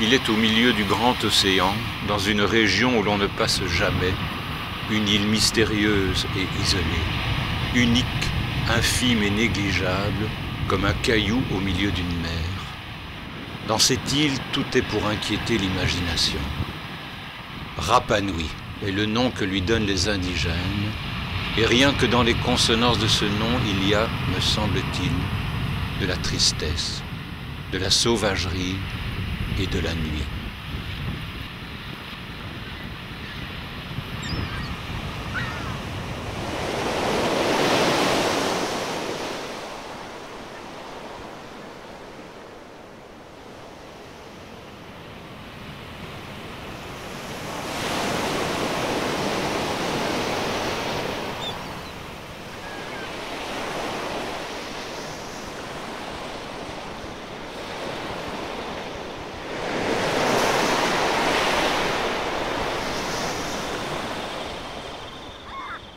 Il est au milieu du grand océan, dans une région où l'on ne passe jamais, une île mystérieuse et isolée, unique, infime et négligeable, comme un caillou au milieu d'une mer. Dans cette île, tout est pour inquiéter l'imagination. Rapa Nui est le nom que lui donnent les indigènes, et rien que dans les consonances de ce nom, il y a, me semble-t-il, de la tristesse, de la sauvagerie et de la nuit.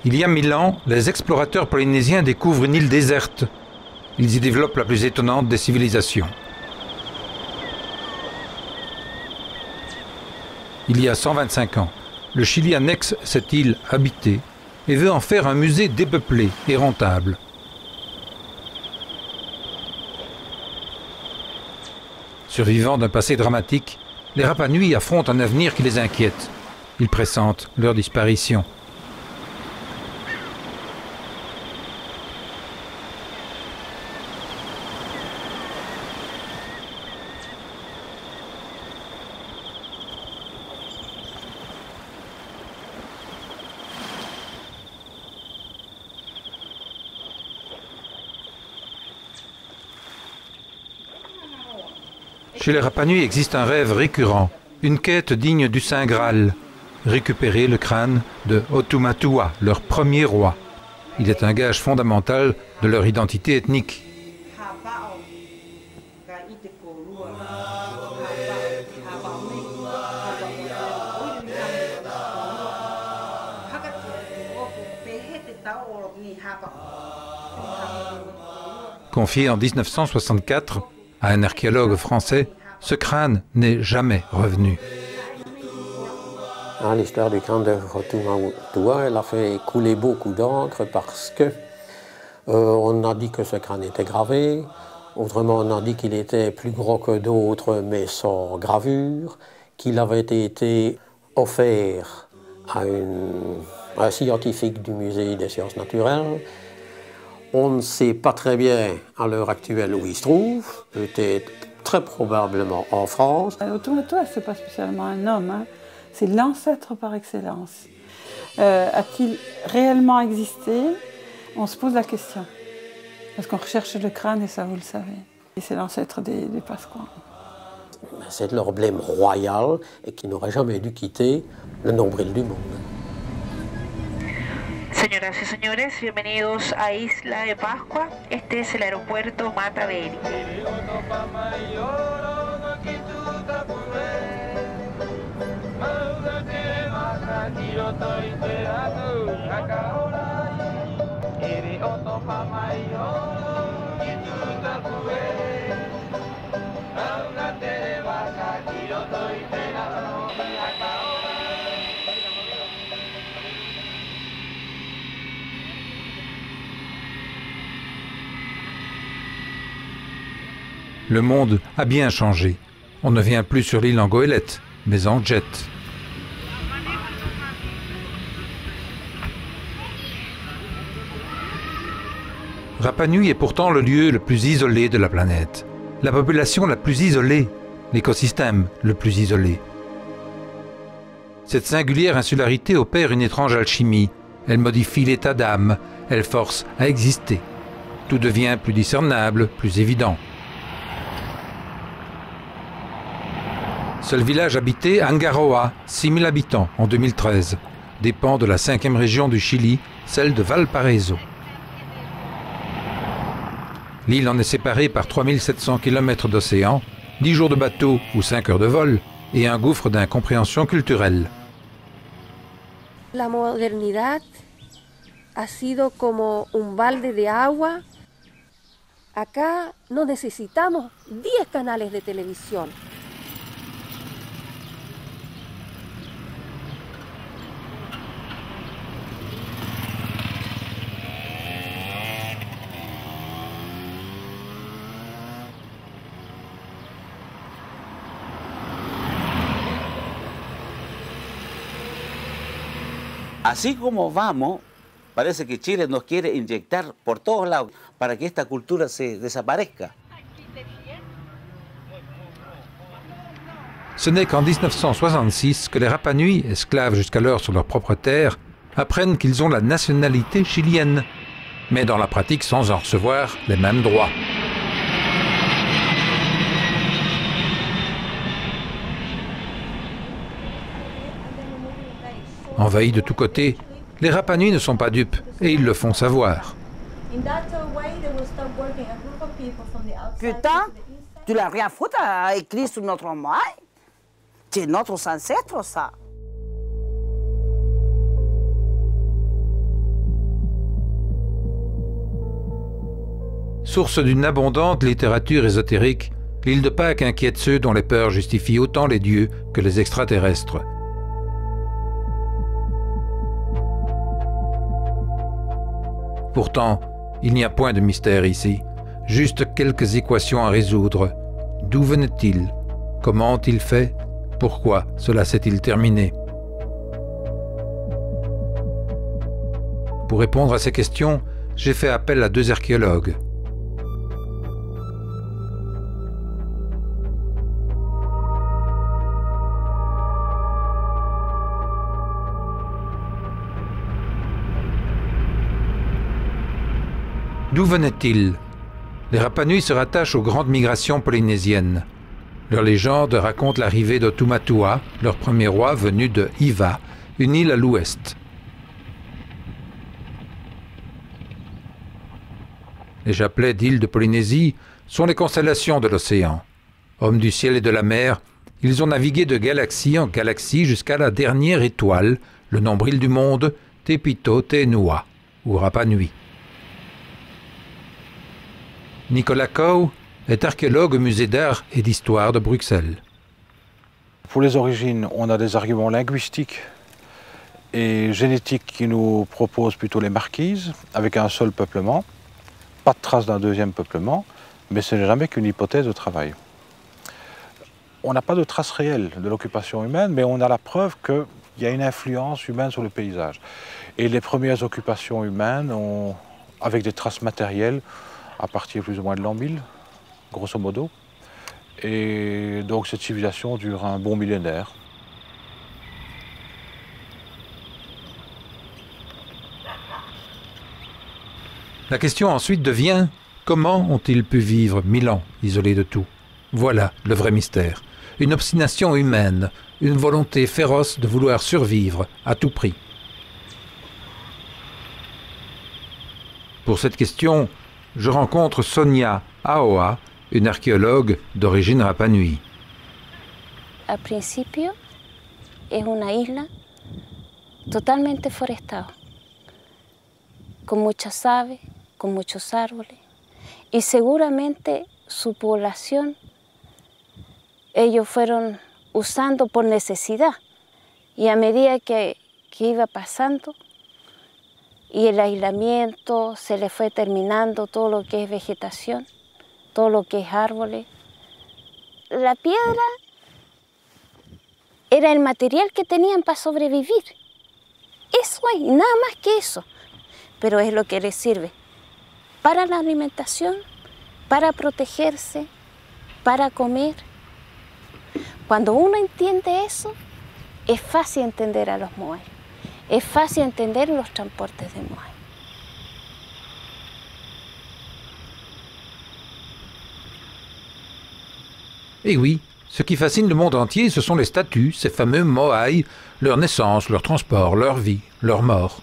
Il y a 1000 ans, les explorateurs polynésiens découvrent une île déserte. Ils y développent la plus étonnante des civilisations. Il y a 125 ans, le Chili annexe cette île habitée et veut en faire un musée dépeuplé et rentable. Survivants d'un passé dramatique, les Rapa Nui affrontent un avenir qui les inquiète. Ils pressentent leur disparition. Chez les Rapa Nui existe un rêve récurrent, une quête digne du Saint Graal, récupérer le crâne de Otumatua, leur premier roi. Il est un gage fondamental de leur identité ethnique. Confié en 1964 à un archéologue français, ce crâne n'est jamais revenu. L'histoire du crâne de Otumatua, elle a fait couler beaucoup d'encre parce que on a dit que ce crâne était gravé, autrement on a dit qu'il était plus gros que d'autres mais sans gravure, qu'il avait été offert à un scientifique du musée des sciences naturelles. On ne sait pas très bien à l'heure actuelle où il se trouve, peut-être très probablement en France. Otumatua, ce n'est pas spécialement un homme, hein. C'est l'ancêtre par excellence. A-t-il réellement existé? On se pose la question. Parce qu'on recherche le crâne et ça, vous le savez. Et c'est l'ancêtre des Pasquans. C'est l'emblème royal et qui n'aurait jamais dû quitter le nombril du monde. Señoras y señores, bienvenidos a Isla de Pascua. Este es el aeropuerto Mataveri. Le monde a bien changé. On ne vient plus sur l'île en goélette, mais en jet. Rapa Nui est pourtant le lieu le plus isolé de la planète. La population la plus isolée, l'écosystème le plus isolé. Cette singulière insularité opère une étrange alchimie. Elle modifie l'état d'âme, elle force à exister. Tout devient plus discernable, plus évident. Seul village habité, Angaroa, 6000 habitants en 2013, dépend de la 5e région du Chili, celle de Valparaiso. L'île en est séparée par 3700 km d'océan, 10 jours de bateau ou 5 heures de vol, et un gouffre d'incompréhension culturelle. La modernidad ha sido como un balde de agua. Acá no necesitamos 10 canales de televisión. Así como vamos, parece que Chile nos quiere inyectar por todos lados para que esta cultura se desaparezca. Ce n'est qu'en 1966 que les Rapa Nui, esclaves jusqu'alors sur leur propre terre, apprennent qu'ils ont la nationalité chilienne, mais dans la pratique sans en recevoir les mêmes droits. Envahis de tous côtés, les Rapa Nui ne sont pas dupes et ils le font savoir. Putain, tu n'as rien foutu à écrire sur notre maille. C'est notre ancêtre, ça. Source d'une abondante littérature ésotérique, l'île de Pâques inquiète ceux dont les peurs justifient autant les dieux que les extraterrestres. Pourtant, il n'y a point de mystère ici, juste quelques équations à résoudre. D'où venait-il? Comment ont-ils fait? Pourquoi cela s'est-il terminé? Pour répondre à ces questions, j'ai fait appel à 2 archéologues. D'où venait-il? Les Rapa Nui se rattachent aux grandes migrations polynésiennes. Leur légende raconte l'arrivée de Tumatua, leur premier roi venu de Hiva, une île à l'ouest. Les chapelets d'îles de Polynésie sont les constellations de l'océan. Hommes du ciel et de la mer, ils ont navigué de galaxie en galaxie jusqu'à la dernière étoile, le nombril du monde, Te Pito Te Nua, ou Rapa Nui. Nicolas Coe est archéologue au musée d'art et d'histoire de Bruxelles. Pour les origines, on a des arguments linguistiques et génétiques qui nous proposent plutôt les Marquises, avec un seul peuplement. Pas de trace d'un deuxième peuplement, mais ce n'est jamais qu'une hypothèse de travail. On n'a pas de trace réelle de l'occupation humaine, mais on a la preuve qu'il y a une influence humaine sur le paysage. Et les premières occupations humaines, avec des traces matérielles, à partir plus ou moins de l'an 1000, grosso modo. Et donc cette civilisation dure un bon millénaire. La question ensuite devient « Comment ont-ils pu vivre 1000 ans isolés de tout ?» Voilà le vrai mystère. Une obstination humaine, une volonté féroce de vouloir survivre à tout prix. Pour cette question, je rencontre Sonia Aoa, une archéologue d'origine Rapa Nui. Al principio es una isla totalmente forestada, con muchas aves, con muchos árboles, y seguramente su población ellos fueron usando por necesidad, y a medida que iba pasando, y el aislamiento se le fue terminando todo lo que es vegetación, todo lo que es árboles. La piedra era el material que tenían para sobrevivir. Eso es, nada más que eso. Pero es lo que les sirve para la alimentación, para protegerse, para comer. Cuando uno entiende eso, es fácil entender a los moai. Es fácil entender los transportes de moai. Et oui, ce qui fascine le monde entier, ce sont les statues, ces fameux moai, leur naissance, leur transport, leur vie, leur mort.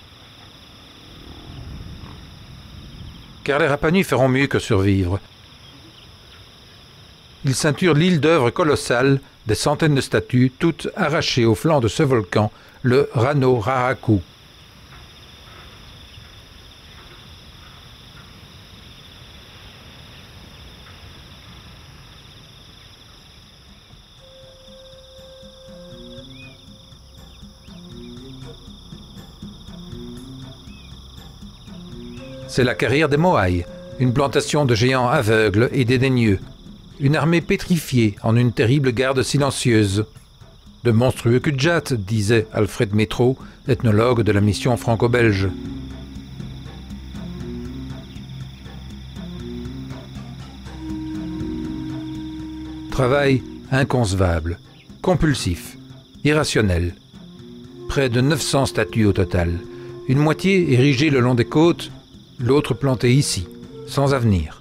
Car les Rapa Nui feront mieux que survivre. Ils ceinturent l'île d'œuvres colossales, des centaines de statues, toutes arrachées au flanc de ce volcan, le Rano Raraku. C'est la carrière des Moai, une plantation de géants aveugles et dédaigneux, une armée pétrifiée en une terrible garde silencieuse. De monstrueux cul-de-jatte, disait Alfred Métro, ethnologue de la mission franco-belge. Travail inconcevable, compulsif, irrationnel. Près de 900 statues au total, une moitié érigée le long des côtes, l'autre plantée ici, sans avenir.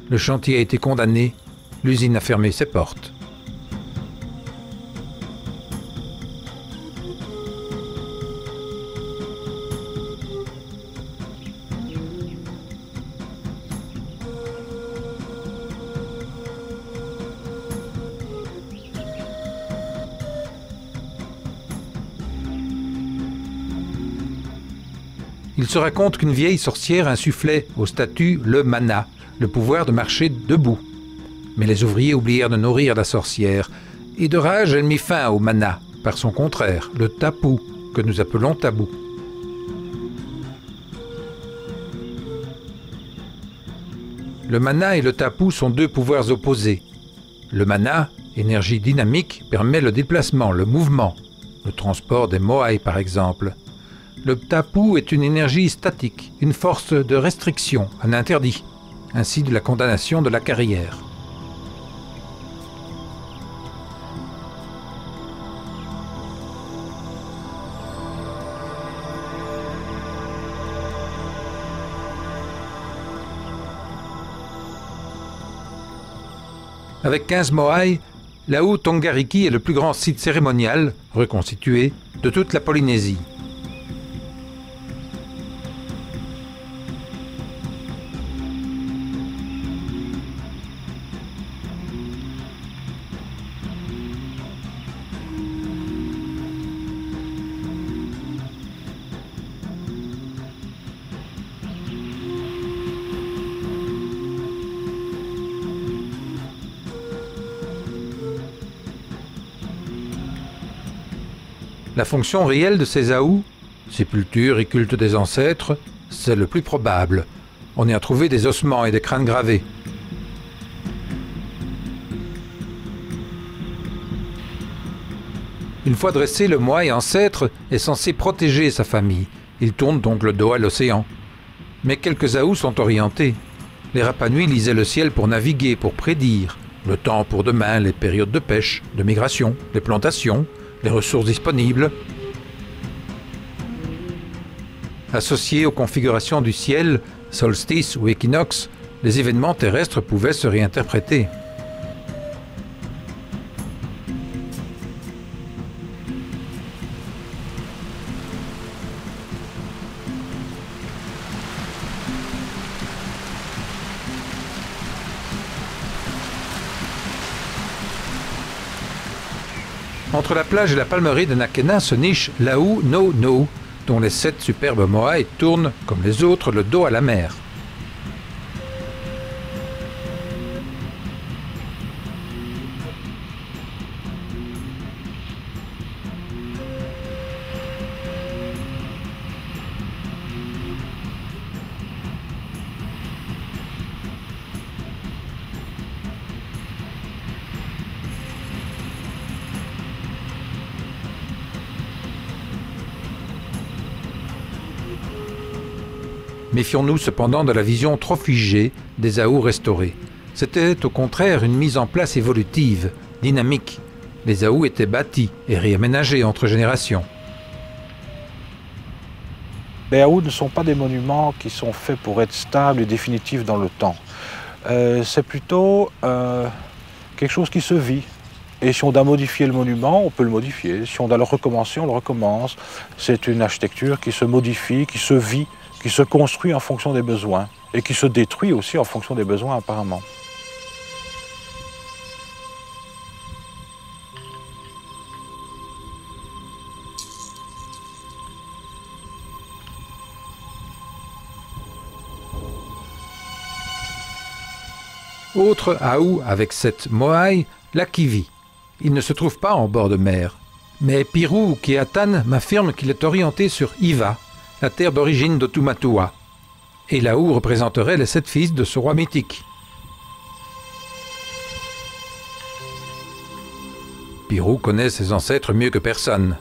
Le chantier a été condamné, l'usine a fermé ses portes. Il se raconte qu'une vieille sorcière insufflait aux statues le mana, le pouvoir de marcher debout. Mais les ouvriers oublièrent de nourrir la sorcière, et de rage elle mit fin au mana, par son contraire, le tapu, que nous appelons tabou. Le mana et le tapu sont deux pouvoirs opposés. Le mana, énergie dynamique, permet le déplacement, le mouvement, le transport des moai par exemple. Le tapu est une énergie statique, une force de restriction, un interdit, ainsi de la condamnation de la carrière. Avec 15 moai, Lau Tongariki est le plus grand site cérémonial, reconstitué, de toute la Polynésie. La fonction réelle de ces aous, sépulture et culte des ancêtres, c'est le plus probable. On y a trouvé des ossements et des crânes gravés. Une fois dressé, le moai ancêtre est censé protéger sa famille. Il tourne donc le dos à l'océan. Mais quelques aous sont orientés. Les Rapanui lisaient le ciel pour naviguer, pour prédire. Le temps pour demain, les périodes de pêche, de migration, les plantations, les ressources disponibles. Associés aux configurations du ciel, solstice ou équinoxe, les événements terrestres pouvaient se réinterpréter. Entre la plage et la palmerie de Nakena se niche Lau No No, dont les 7 superbes moai tournent, comme les autres, le dos à la mer. Méfions-nous cependant de la vision trop figée des aous restaurés. C'était au contraire une mise en place évolutive, dynamique. Les aous étaient bâtis et réaménagés entre générations. Les aous ne sont pas des monuments qui sont faits pour être stables et définitifs dans le temps. C'est plutôt quelque chose qui se vit. Et si on doit modifier le monument, on peut le modifier. Si on doit le recommencer, on le recommence. C'est une architecture qui se modifie, qui se vit, qui se construit en fonction des besoins et qui se détruit aussi en fonction des besoins apparemment. Autre aou avec cette moai, la Kivi. Il ne se trouve pas en bord de mer. Mais Pirou Keatan m'affirme qu'il est orienté sur Iva, la terre d'origine de Tumatua. Et Lau représenterait les 7 fils de ce roi mythique. Pirou connaît ses ancêtres mieux que personne.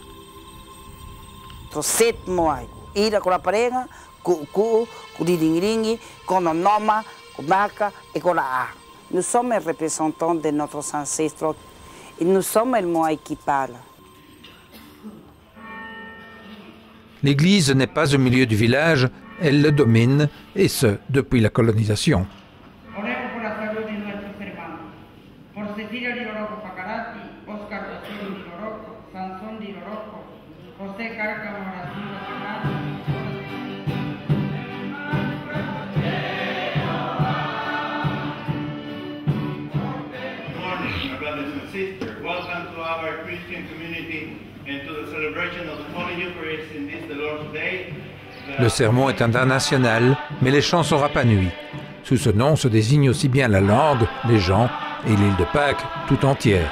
Sept moai, ira com a parenga, com diringiringi, com a noma, com a maca et com a a. Nous sommes les représentants de notre ancêtre et nous sommes le moai qui parle. L'église n'est pas au milieu du village, elle le domine, et ce, depuis la colonisation. Le sermon est international, mais les chants sont Rapanui. Sous ce nom se désigne aussi bien la langue, les gens et l'île de Pâques tout entière.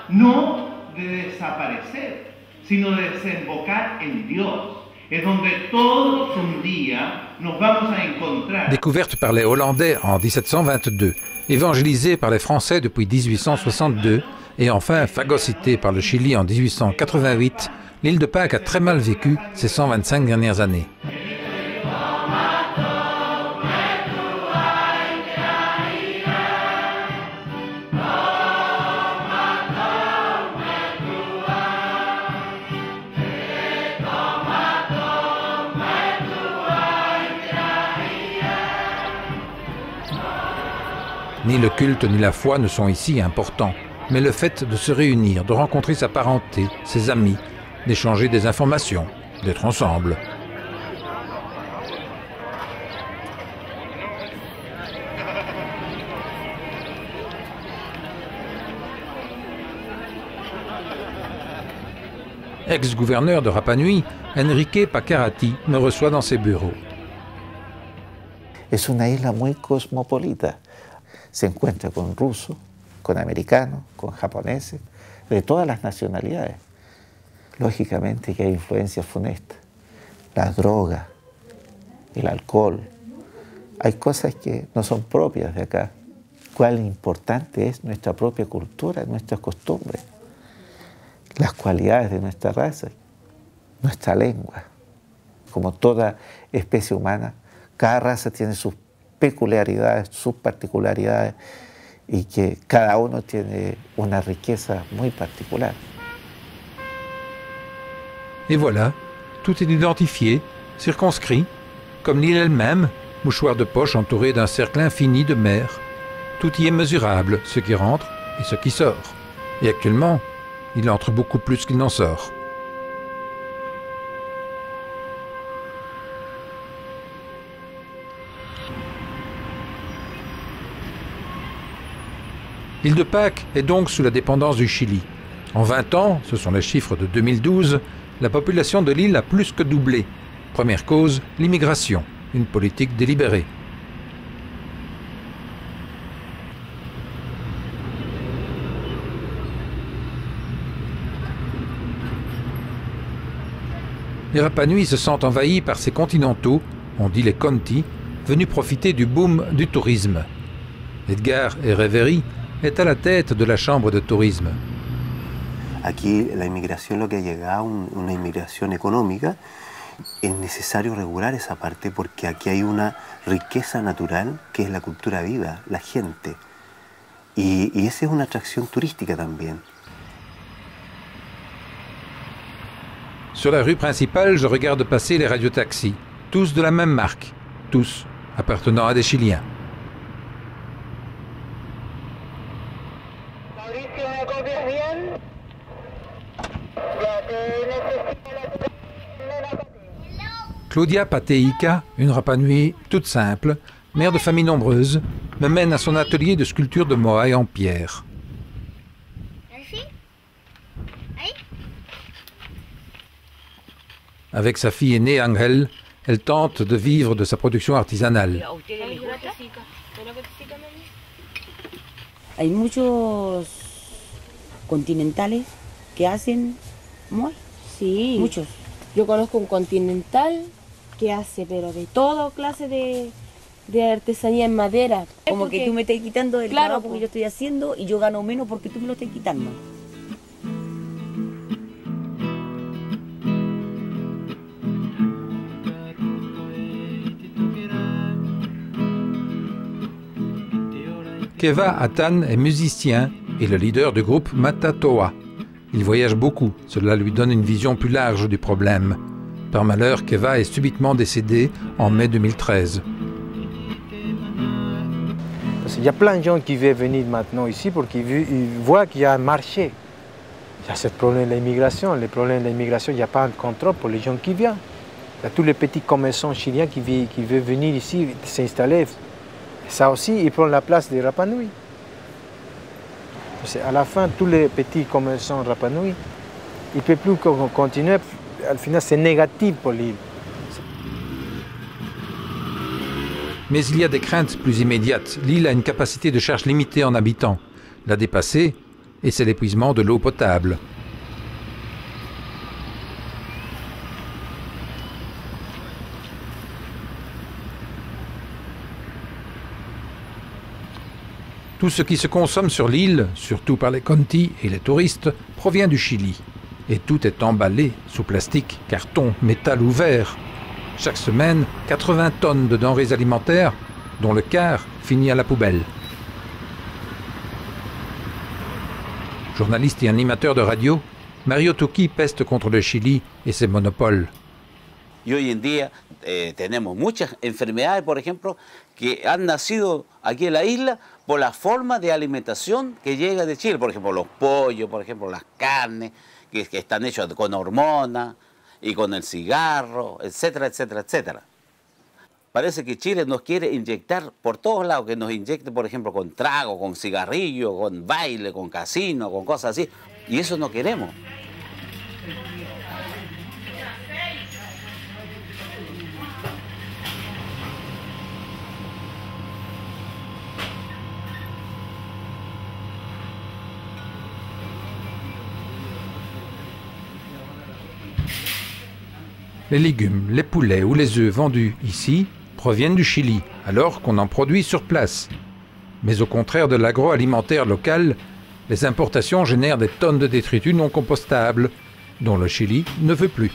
No de desaparecer, sino de desembocar en Dios. Et donde todos un día nos vamos a encontrar. Découverte par les Hollandais en 1722, évangélisée par les Français depuis 1862 et enfin phagocytée par le Chili en 1888, l'île de Pâques a très mal vécu ces 125 dernières années. Ni le culte ni la foi ne sont ici importants, mais le fait de se réunir, de rencontrer sa parenté, ses amis, d'échanger des informations, d'être ensemble. Ex-gouverneur de Rapanui, Enrique Pacarati me reçoit dans ses bureaux. Es una isla muy cosmopolita. Se encuentra con rusos, con americanos, con japoneses, de todas las nacionalidades. Lógicamente que hay influencias funestas, las drogas, el alcohol. Hay cosas que no son propias de acá. Cuán importante es nuestra propia cultura, nuestras costumbres, las cualidades de nuestra raza, nuestra lengua. Como toda especie humana, cada raza tiene sus peculiaridades, sus particularidades y que cada uno tiene una riqueza muy particular. Et voilà, tout est identifié, circonscrit, comme l'île elle-même, mouchoir de poche entouré d'un cercle infini de mer. Tout y est mesurable, ce qui rentre et ce qui sort. Et actuellement, il entre beaucoup plus qu'il n'en sort. L'île de Pâques est donc sous la dépendance du Chili. En 20 ans, ce sont les chiffres de 2012, la population de l'île a plus que doublé. Première cause, l'immigration, une politique délibérée. Les Rapanui se sentent envahis par ces continentaux, on dit les Conti, venus profiter du boom du tourisme. Edgar Herreveri est à la tête de la chambre de tourisme. Aquí la inmigración lo que ha llegado, una inmigración económica, es necesario regular esa parte porque aquí hay una riqueza natural que es la cultura viva, la gente. Y esa es una atracción turística también. Sur la rue principale, je regarde passer les radiotaxis, tous de la même marque, tous appartenant à des Chiliens. Claudia Pateica, une Rapanui toute simple, mère de famille nombreuse, me mène à son atelier de sculpture de moai en pierre. Avec sa fille aînée Angel, elle tente de vivre de sa production artisanale. Hay muchos continentales que hacen Sí, muchos. Yo conozco un Continental que hace pero de toda clase de artesanía en madera. Como que tú me estás quitando el trabajo que yo estoy haciendo y yo gano menos porque tú me lo estás quitando. Keva Atan est musicien et le leader du groupe Matatoa. Il voyage beaucoup, cela lui donne une vision plus large du problème. Par malheur, Keva est subitement décédé en mai 2013. Il y a plein de gens qui veulent venir maintenant ici parce qu'ils voient qu'il y a un marché. Il y a ce problème de l'immigration. Le problème de l'immigration, il n'y a pas de contrôle pour les gens qui viennent. Il y a tous les petits commerçants chiliens qui veulent venir ici s'installer. Ça aussi, ils prennent la place des Rapa Nui. À la fin, tous les petits commerçants Rapa Nui, ils ne peuvent plus continuer. Au final, c'est négatif pour l'île. Mais il y a des craintes plus immédiates. L'île a une capacité de charge limitée en habitants. La dépasser, et c'est l'épuisement de l'eau potable. Tout ce qui se consomme sur l'île, surtout par les Conti et les touristes, provient du Chili. Et tout est emballé sous plastique, carton, métal ou verre. Chaque semaine, 80 tonnes de denrées alimentaires, dont le quart finit à la poubelle. Journaliste et animateur de radio, Mario Tuqui peste contre le Chili et ses monopoles. Y hoy en día tenemos muchas enfermedades, por ejemplo, que han nacido aquí en la isla por la forma de alimentación que llega de Chile. Por ejemplo, los pollos, por ejemplo, las carnes, que están hechas con hormonas y con el cigarro, etcétera, etcétera, etcétera. Parece que Chile nos quiere inyectar por todos lados, que nos inyecte, por ejemplo, con trago, con cigarrillo, con baile, con casino, con cosas así. Y eso no queremos. Les légumes, les poulets ou les œufs vendus ici proviennent du Chili, alors qu'on en produit sur place. Mais au contraire de l'agroalimentaire local, les importations génèrent des tonnes de détritus non compostables, dont le Chili ne veut plus.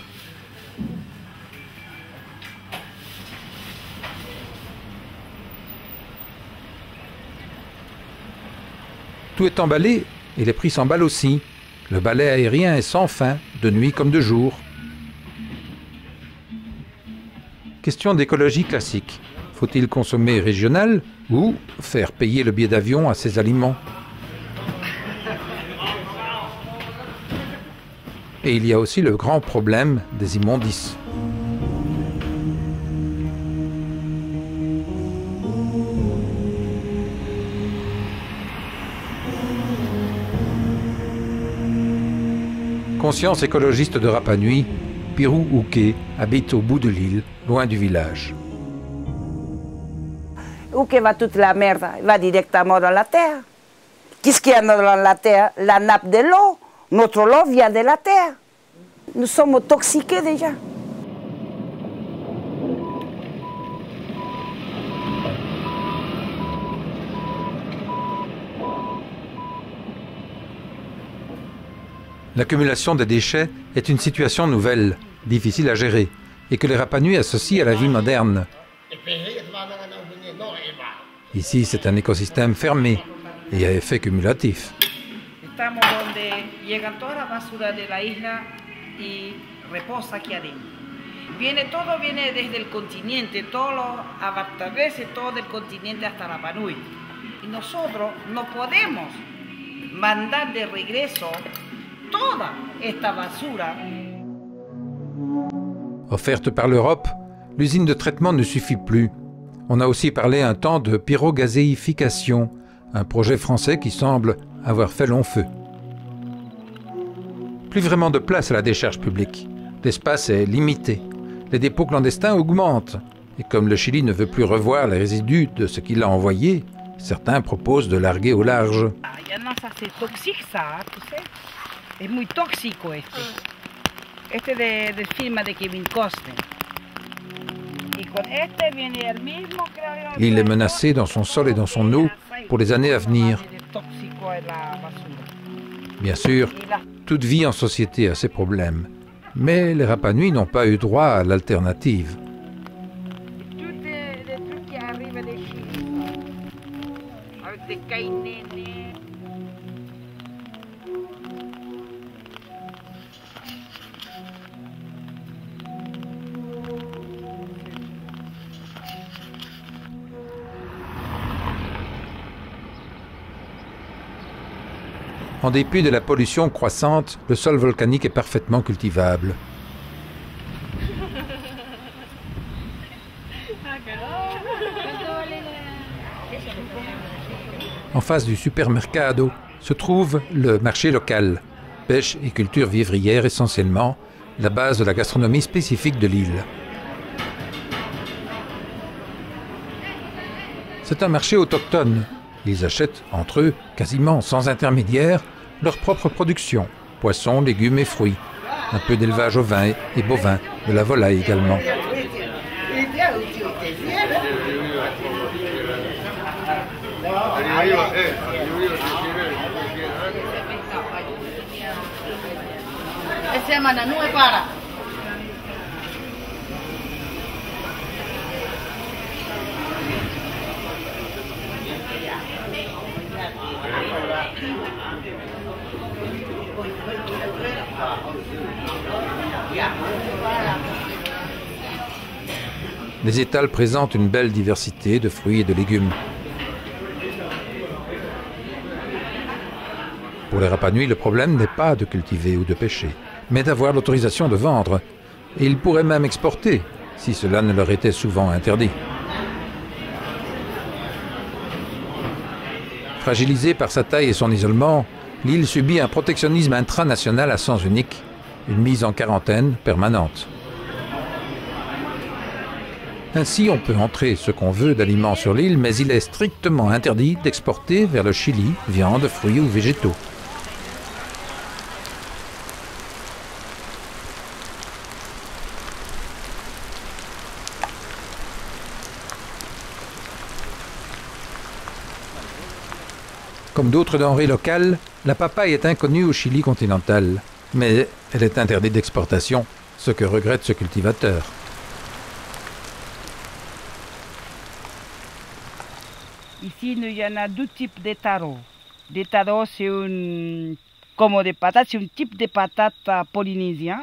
Tout est emballé et les prix s'emballent aussi. Le balai aérien est sans fin, de nuit comme de jour. Question d'écologie classique. Faut-il consommer régional ou faire payer le billet d'avion à ces aliments? Et il y a aussi le grand problème des immondices. Conscience écologiste de Rapa Nui, Pirou Uke habite au bout de l'île, loin du village. Uke va toute la merde, va directement dans la terre. Qu'est-ce qu'il y a dans la terre? La nappe de l'eau. Notre eau vient de la terre. Nous sommes toxiqués déjà. L'accumulation des déchets est une situation nouvelle, difficile à gérer, et que les Rapa Nui associent à la vie moderne. Ici, c'est un écosystème fermé et à effet cumulatif. Estamos donde llega toda la basura de la isla y reposa aquí adentro. Todo viene desde el continente, todos los abartaveses, todo del continente hasta Rapa Nui. Y nosotros no podemos mandar de regreso toda esta basura. Offerte par l'Europe, l'usine de traitement ne suffit plus. On a aussi parlé un temps de pyrogazéification, un projet français qui semble avoir fait long feu. Plus vraiment de place à la décharge publique. L'espace est limité. Les dépôts clandestins augmentent. Et comme le Chili ne veut plus revoir les résidus de ce qu'il a envoyé, certains proposent de larguer au large. Ya nos hace toxic, ¿sabes? Es muy tóxico este. Este de firma de Kevin Costner. Y con este viene el mismo, creo yo. L'île est menacée dans son sol et dans son eau pour les années à venir. Tóxico en la basura. Bien sûr, toute vie en société a ses problèmes, mais les Rapa Nui n'ont pas eu droit à l'alternative. Tout les trucs qui arrivent des Chili, avec des caïnénés. En dépit de la pollution croissante, le sol volcanique est parfaitement cultivable. En face du supermercado se trouve le marché local, pêche et culture vivrière essentiellement, la base de la gastronomie spécifique de l'île. C'est un marché autochtone. Ils achètent entre eux, quasiment sans intermédiaire, leur propre production, poissons, légumes et fruits. Un peu d'élevage ovin et bovin, de la volaille également. Les étals présentent une belle diversité de fruits et de légumes. Pour les Rapa Nui, le problème n'est pas de cultiver ou de pêcher, mais d'avoir l'autorisation de vendre. Et ils pourraient même exporter, si cela ne leur était souvent interdit. Fragilisée par sa taille et son isolement, l'île subit un protectionnisme intranational à sens unique, une mise en quarantaine permanente. Ainsi, on peut entrer ce qu'on veut d'aliments sur l'île, mais il est strictement interdit d'exporter vers le Chili viande, fruits ou végétaux. Comme d'autres denrées locales, la papaye est inconnue au Chili continental, mais elle est interdite d'exportation, ce que regrette ce cultivateur. Ici, il y en a deux types de taro. Des taro, c'est comme des patates, c'est un type de patate polynésien.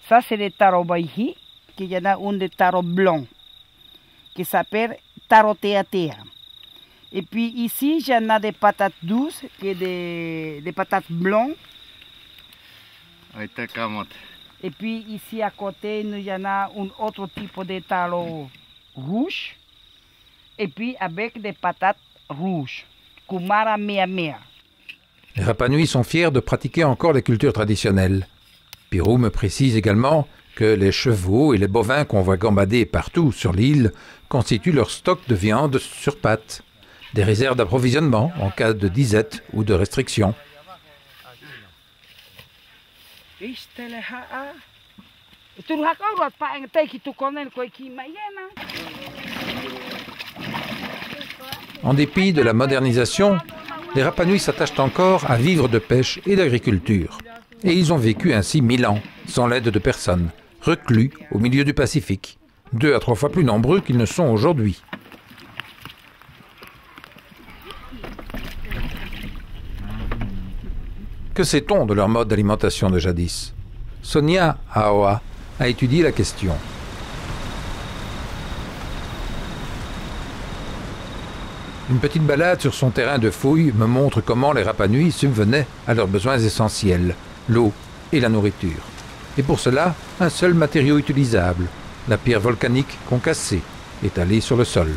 Ça, c'est le taro baihi, qu'il y en a un de taro blanc, qui s'appelle taro teatea. Et puis ici, il y en a des patates douces, qui est des patates blancs. Et puis ici à côté, il y en a un autre type de taro rouge. Et puis avec des patates rouges, kumara mea mea. Les Rapa Nui sont fiers de pratiquer encore les cultures traditionnelles. Pirou me précise également que les chevaux et les bovins qu'on voit gambader partout sur l'île constituent leur stock de viande sur pattes, des réserves d'approvisionnement en cas de disette ou de restriction. En dépit de la modernisation, les Rapa Nui s'attachent encore à vivre de pêche et d'agriculture. Et ils ont vécu ainsi 1000 ans, sans l'aide de personne, reclus au milieu du Pacifique, 2 à 3 fois plus nombreux qu'ils ne sont aujourd'hui. Que sait-on de leur mode d'alimentation de jadis? Sonia Aoa a étudié la question. Une petite balade sur son terrain de fouille me montre comment les Rapa Nui subvenaient à leurs besoins essentiels, l'eau et la nourriture. Et pour cela, un seul matériau utilisable, la pierre volcanique concassée, étalée sur le sol.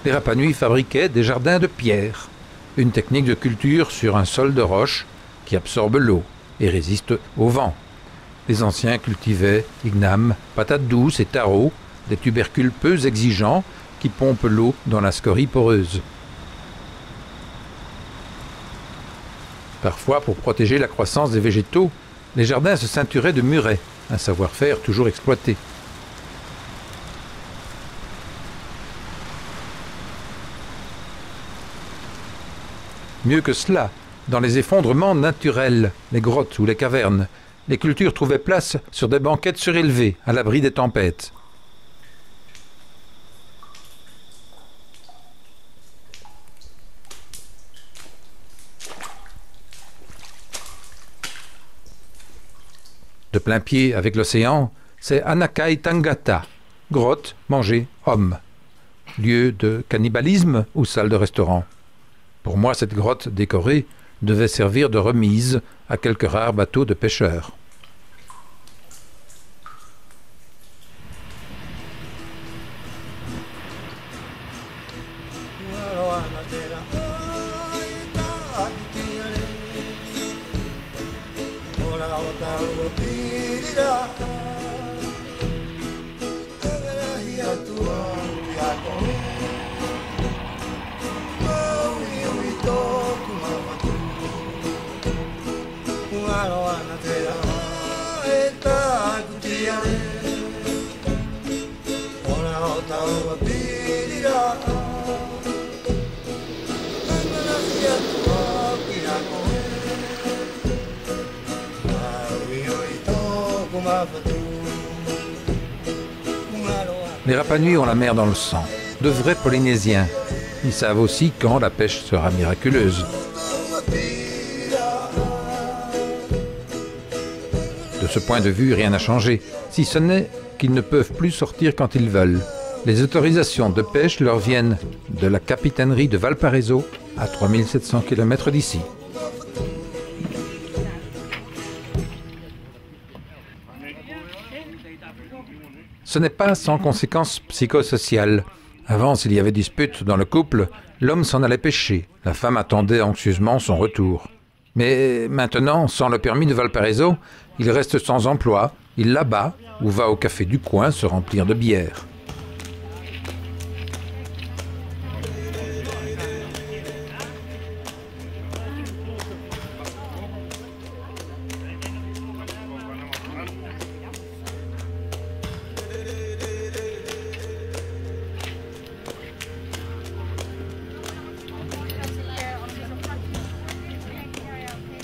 Les Rapa Nui fabriquaient des jardins de pierre, une technique de culture sur un sol de roche qui absorbe l'eau et résiste au vent. Les anciens cultivaient igname, patates douces et taro, des tubercules peu exigeants qui pompent l'eau dans la scorie poreuse. Parfois, pour protéger la croissance des végétaux, les jardins se ceinturaient de murets, un savoir-faire toujours exploité. Mieux que cela, dans les effondrements naturels, les grottes ou les cavernes, les cultures trouvaient place sur des banquettes surélevées, à l'abri des tempêtes. De plein pied avec l'océan, c'est Anakai Tangata, grotte, manger, homme. Lieu de cannibalisme ou salle de restaurant. Pour moi, cette grotte décorée devait servir de remise à quelques rares bateaux de pêcheurs. Les Rapanui ont la mer dans le sang, de vrais Polynésiens. Ils savent aussi quand la pêche sera miraculeuse. De ce point de vue, rien n'a changé, si ce n'est qu'ils ne peuvent plus sortir quand ils veulent. Les autorisations de pêche leur viennent de la capitainerie de Valparaiso, à 3700 km d'ici. Ce n'est pas sans conséquences psychosociales. Avant, s'il y avait dispute dans le couple, l'homme s'en allait pêcher. La femme attendait anxieusement son retour. Mais maintenant, sans le permis de Valparaiso, il reste sans emploi, il l'abat ou va au café du coin se remplir de bière.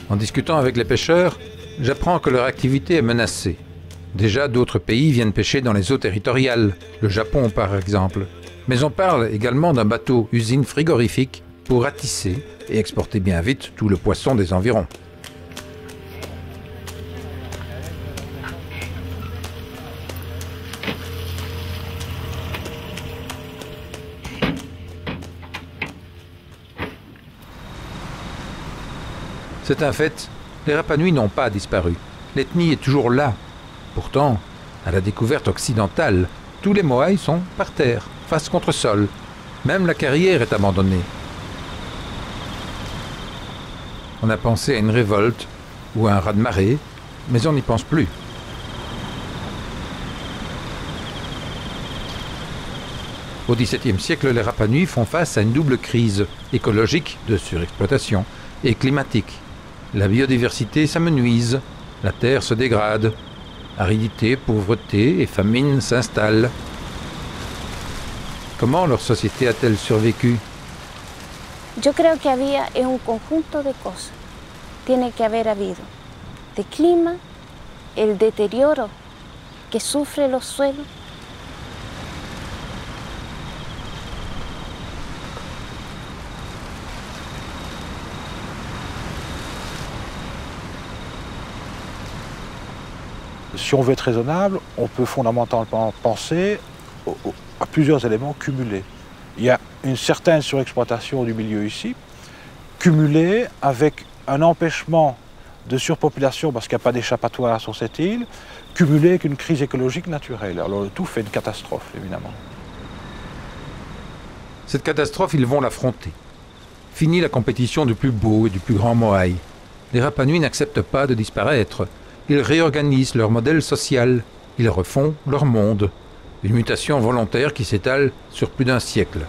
En discutant avec les pêcheurs, j'apprends que leur activité est menacée. Déjà, d'autres pays viennent pêcher dans les eaux territoriales, le Japon par exemple. Mais on parle également d'un bateau usine frigorifique pour ratisser et exporter bien vite tout le poisson des environs. C'est un fait, les Rapanui n'ont pas disparu. L'ethnie est toujours là. Pourtant, à la découverte occidentale, tous les Moaïs sont par terre, face contre sol. Même la carrière est abandonnée. On a pensé à une révolte ou à un raz-de-marée, mais on n'y pense plus. Au XVIIe siècle, les Rapanui font face à une double crise écologique de surexploitation et climatique. La biodiversité s'amenuise, la terre se dégrade, aridité, pauvreté et famine s'installent. Comment leur société a-t-elle survécu? Yo creo que había un conjunto de cosas. Tiene que haber habido de clima, el deterioro que sufren los suelos. Si on veut être raisonnable, on peut fondamentalement penser à plusieurs éléments cumulés. Il y a une certaine surexploitation du milieu ici, cumulée avec un empêchement de surpopulation parce qu'il n'y a pas d'échappatoire sur cette île, cumulée avec une crise écologique naturelle. Alors le tout fait une catastrophe, évidemment. Cette catastrophe, ils vont l'affronter. Fini la compétition du plus beau et du plus grand Moai. Les Rapanui n'acceptent pas de disparaître. Ils réorganisent leur modèle social, ils refont leur monde. Une mutation volontaire qui s'étale sur plus d'un siècle.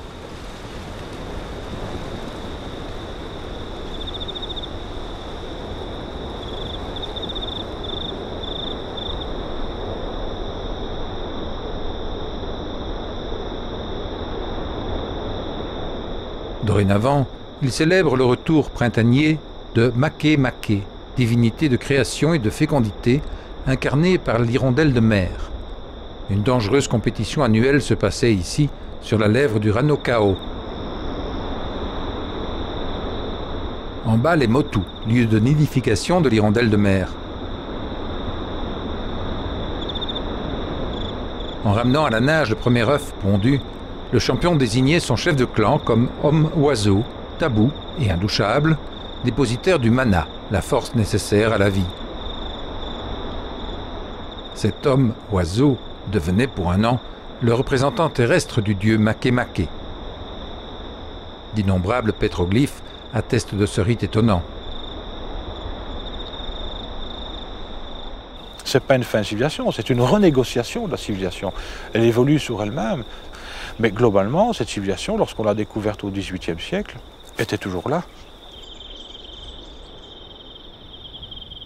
Dorénavant, il célèbre le retour printanier de Make Make, divinité de création et de fécondité, incarnée par l'hirondelle de mer. Une dangereuse compétition annuelle se passait ici, sur la lèvre du Ranokao. En bas, les Motu, lieu de nidification de l'hirondelle de mer. En ramenant à la nage le premier œuf pondu, le champion désignait son chef de clan comme homme-oiseau, tabou et intouchable, dépositaire du mana, la force nécessaire à la vie. Cet homme-oiseau devenait pour un an le représentant terrestre du dieu Make Make. D'innombrables pétroglyphes attestent de ce rite étonnant. Ce n'est pas une fin de civilisation, c'est une renégociation de la civilisation. Elle évolue sur elle-même, mais globalement, cette civilisation, lorsqu'on l'a découverte au XVIIIe siècle, était toujours là.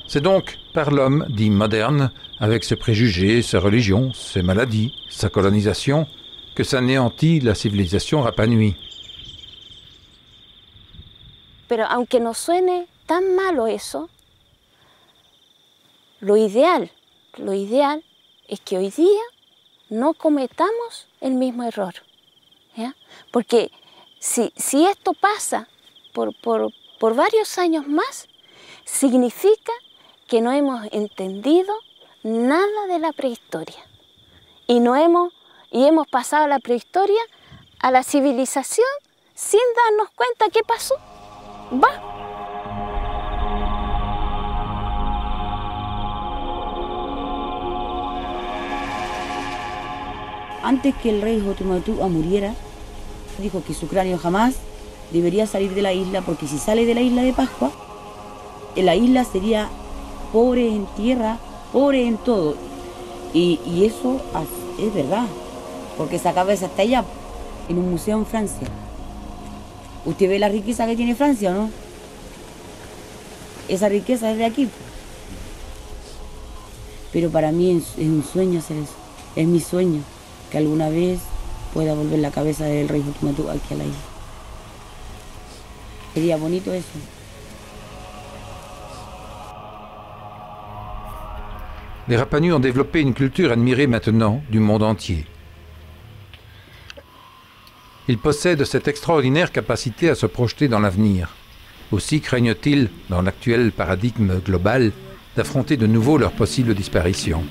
C'est donc par l'homme dit moderne, avec ses préjugés, sa religion, ses maladies, sa colonisation, que s'anéantit la civilisation Rapa Nui. Pero aunque nos suene tan malo eso, lo ideal es que hoy día no cometamos el mismo error, ¿ya? Porque si esto pasa por varios años más, significa que no hemos entendido nada de la prehistoria y hemos pasado la prehistoria a la civilización sin darnos cuenta qué pasó. Va. Antes que el rey Hotumatua muriera, dijo que su cráneo jamás debería salir de la isla, porque si sale de la isla de Pascua, la isla sería pobre en tierra, pobre en todo. Y eso es verdad, porque esa cabeza está allá, en un museo en Francia. ¿Usted ve la riqueza que tiene Francia o no? Esa riqueza es de aquí. Pero para mí es un sueño hacer eso. Es mi sueño, que alguna vez pueda volver la cabeza del rey Hotumatua aquí a la isla. Sería bonito eso. Les Rapa Nui ont développé une culture admirée maintenant du monde entier. Ils possèdent cette extraordinaire capacité à se projeter dans l'avenir. Aussi craignent-ils, dans l'actuel paradigme global, d'affronter de nouveau leur possible disparition.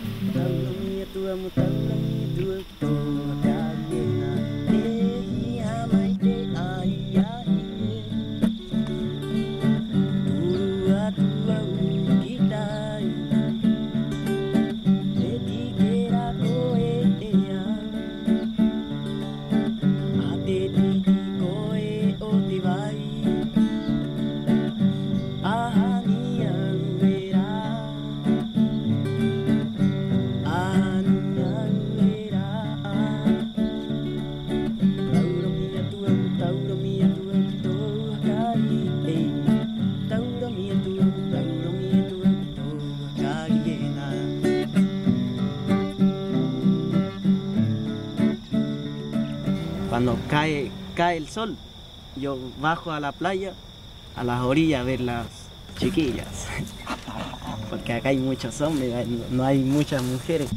Cuando cae el sol, yo bajo a la playa, a las orillas a ver las chiquillas, porque acá hay muchos hombres, no hay muchas mujeres.